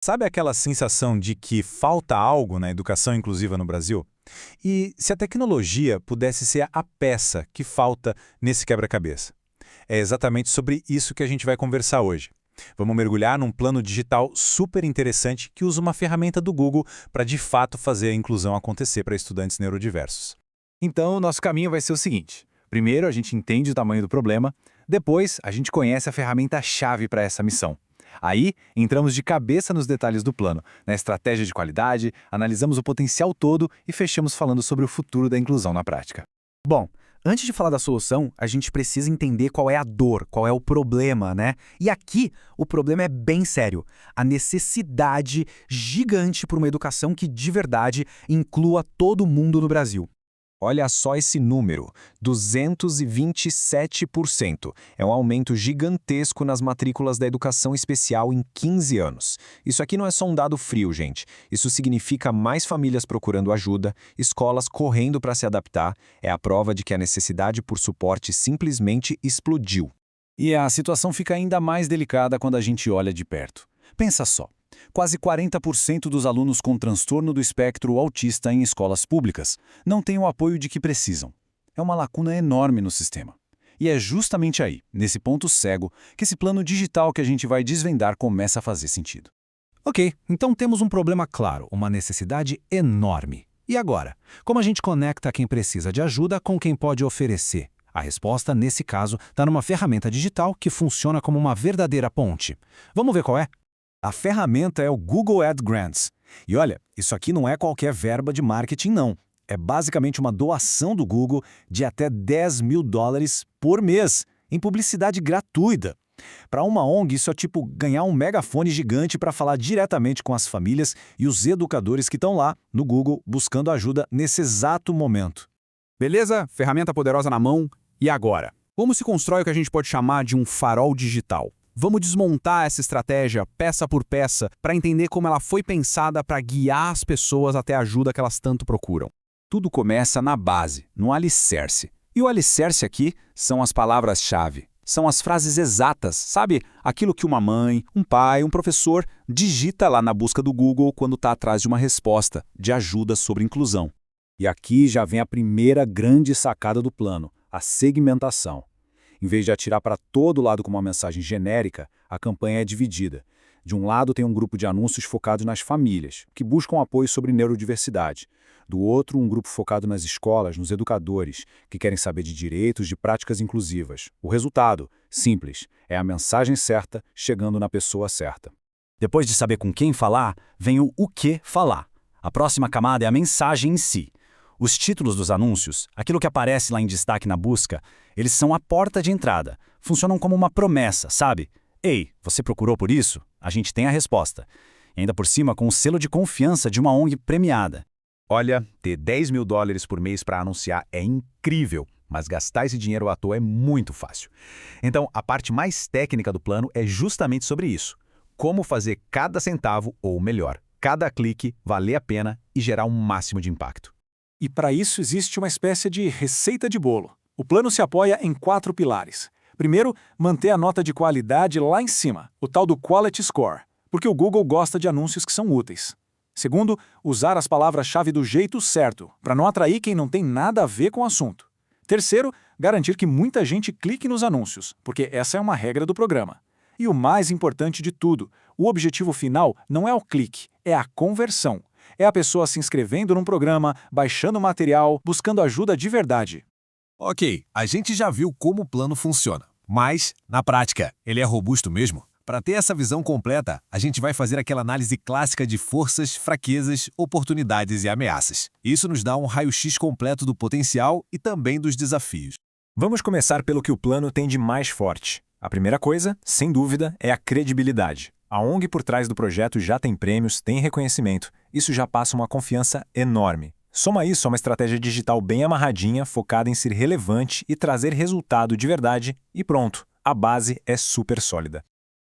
Sabe aquela sensação de que falta algo na educação inclusiva no Brasil? E se a tecnologia pudesse ser a peça que falta nesse quebra-cabeça? É exatamente sobre isso que a gente vai conversar hoje. Vamos mergulhar num plano digital super interessante que usa uma ferramenta do Google para de fato fazer a inclusão acontecer para estudantes neurodiversos. Então, o nosso caminho vai ser o seguinte. Primeiro, a gente entende o tamanho do problema. Depois, a gente conhece a ferramenta-chave para essa missão. Aí, entramos de cabeça nos detalhes do plano, na estratégia de qualidade, analisamos o potencial todo e fechamos falando sobre o futuro da inclusão na prática. Bom, antes de falar da solução, a gente precisa entender qual é a dor, qual é o problema, né? E aqui, o problema é bem sério. A necessidade gigante por uma educação que, de verdade, inclua todo mundo no Brasil. Olha só esse número, 227%. É um aumento gigantesco nas matrículas da educação especial em 15 anos. Isso aqui não é só um dado frio, gente. Isso significa mais famílias procurando ajuda, escolas correndo para se adaptar. É a prova de que a necessidade por suporte simplesmente explodiu. E a situação fica ainda mais delicada quando a gente olha de perto. Pensa só. Quase 40% dos alunos com transtorno do espectro autista em escolas públicas não têm o apoio de que precisam. É uma lacuna enorme no sistema. E é justamente aí, nesse ponto cego, que esse plano digital que a gente vai desvendar começa a fazer sentido. Ok, então temos um problema claro, uma necessidade enorme. E agora? Como a gente conecta quem precisa de ajuda com quem pode oferecer? A resposta, nesse caso, está numa ferramenta digital que funciona como uma verdadeira ponte. Vamos ver qual é? A ferramenta é o Google Ad Grants. E olha, isso aqui não é qualquer verba de marketing, não. É basicamente uma doação do Google de até $10.000 por mês, em publicidade gratuita. Para uma ONG, isso é tipo ganhar um megafone gigante para falar diretamente com as famílias e os educadores que estão lá, no Google, buscando ajuda nesse exato momento. Beleza? Ferramenta poderosa na mão. E agora? Como se constrói o que a gente pode chamar de um farol digital? Vamos desmontar essa estratégia peça por peça para entender como ela foi pensada para guiar as pessoas até a ajuda que elas tanto procuram. Tudo começa na base, no alicerce. E o alicerce aqui são as palavras-chave. São as frases exatas, sabe? Aquilo que uma mãe, um pai, um professor digita lá na busca do Google quando está atrás de uma resposta de ajuda sobre inclusão. E aqui já vem a primeira grande sacada do plano, a segmentação. Em vez de atirar para todo lado com uma mensagem genérica, a campanha é dividida. De um lado tem um grupo de anúncios focados nas famílias, que buscam apoio sobre neurodiversidade. Do outro, um grupo focado nas escolas, nos educadores, que querem saber de direitos, de práticas inclusivas. O resultado, simples, é a mensagem certa chegando na pessoa certa. Depois de saber com quem falar, vem o que falar. A próxima camada é a mensagem em si. Os títulos dos anúncios, aquilo que aparece lá em destaque na busca, eles são a porta de entrada. Funcionam como uma promessa, sabe? Ei, você procurou por isso? A gente tem a resposta. E ainda por cima com o selo de confiança de uma ONG premiada. Olha, ter $10.000 por mês para anunciar é incrível, mas gastar esse dinheiro à toa é muito fácil. Então, a parte mais técnica do plano é justamente sobre isso. Como fazer cada centavo, ou melhor, cada clique, valer a pena e gerar um máximo de impacto. E para isso existe uma espécie de receita de bolo. O plano se apoia em 4 pilares. Primeiro, manter a nota de qualidade lá em cima, o tal do Quality Score, porque o Google gosta de anúncios que são úteis. Segundo, usar as palavras-chave do jeito certo, para não atrair quem não tem nada a ver com o assunto. Terceiro, garantir que muita gente clique nos anúncios, porque essa é uma regra do programa. E o mais importante de tudo, o objetivo final não é o clique, é a conversão. É a pessoa se inscrevendo num programa, baixando material, buscando ajuda de verdade. Ok, a gente já viu como o plano funciona, mas, na prática, ele é robusto mesmo? Para ter essa visão completa, a gente vai fazer aquela análise clássica de forças, fraquezas, oportunidades e ameaças. Isso nos dá um raio-x completo do potencial e também dos desafios. Vamos começar pelo que o plano tem de mais forte. A primeira coisa, sem dúvida, é a credibilidade. A ONG por trás do projeto já tem prêmios, tem reconhecimento. Isso já passa uma confiança enorme. Soma isso a uma estratégia digital bem amarradinha, focada em ser relevante e trazer resultado de verdade, e pronto, a base é super sólida.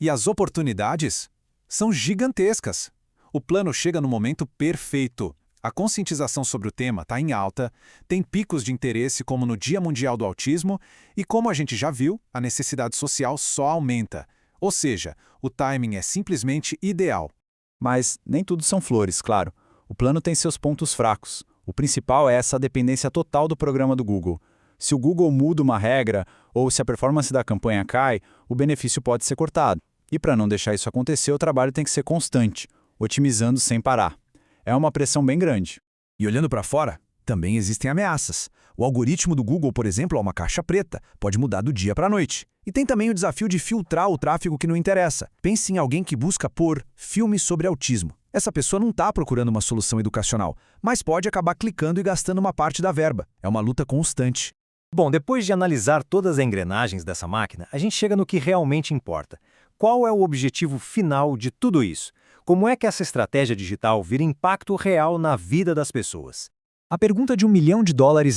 E as oportunidades são gigantescas. O plano chega no momento perfeito. A conscientização sobre o tema está em alta, tem picos de interesse como no Dia Mundial do Autismo e, como a gente já viu, a necessidade social só aumenta. Ou seja, o timing é simplesmente ideal. Mas nem tudo são flores, claro. O plano tem seus pontos fracos. O principal é essa dependência total do programa do Google. Se o Google muda uma regra ou se a performance da campanha cai, o benefício pode ser cortado. E para não deixar isso acontecer, o trabalho tem que ser constante, otimizando sem parar. É uma pressão bem grande. E olhando para fora, também existem ameaças. O algoritmo do Google, por exemplo, é uma caixa preta, pode mudar do dia para a noite. E tem também o desafio de filtrar o tráfego que não interessa. Pense em alguém que busca por filmes sobre autismo. Essa pessoa não está procurando uma solução educacional, mas pode acabar clicando e gastando uma parte da verba. É uma luta constante. Bom, depois de analisar todas as engrenagens dessa máquina, a gente chega no que realmente importa. Qual é o objetivo final de tudo isso? Como é que essa estratégia digital vira impacto real na vida das pessoas? A pergunta de $1 milhão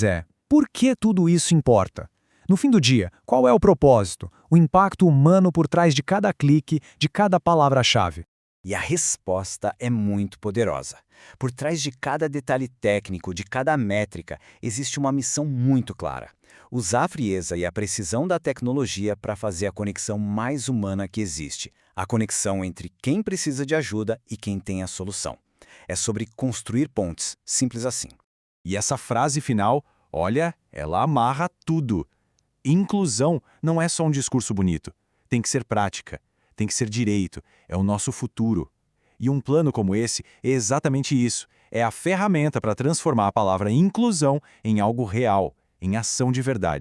é: por que tudo isso importa? No fim do dia, qual é o propósito, o impacto humano por trás de cada clique, de cada palavra-chave? E a resposta é muito poderosa. Por trás de cada detalhe técnico, de cada métrica, existe uma missão muito clara: usar a frieza e a precisão da tecnologia para fazer a conexão mais humana que existe, a conexão entre quem precisa de ajuda e quem tem a solução. É sobre construir pontes, simples assim. E essa frase final, olha, ela amarra tudo. Inclusão não é só um discurso bonito. Tem que ser prática, tem que ser direito, é o nosso futuro. E um plano como esse é exatamente isso. É a ferramenta para transformar a palavra inclusão em algo real, em ação de verdade.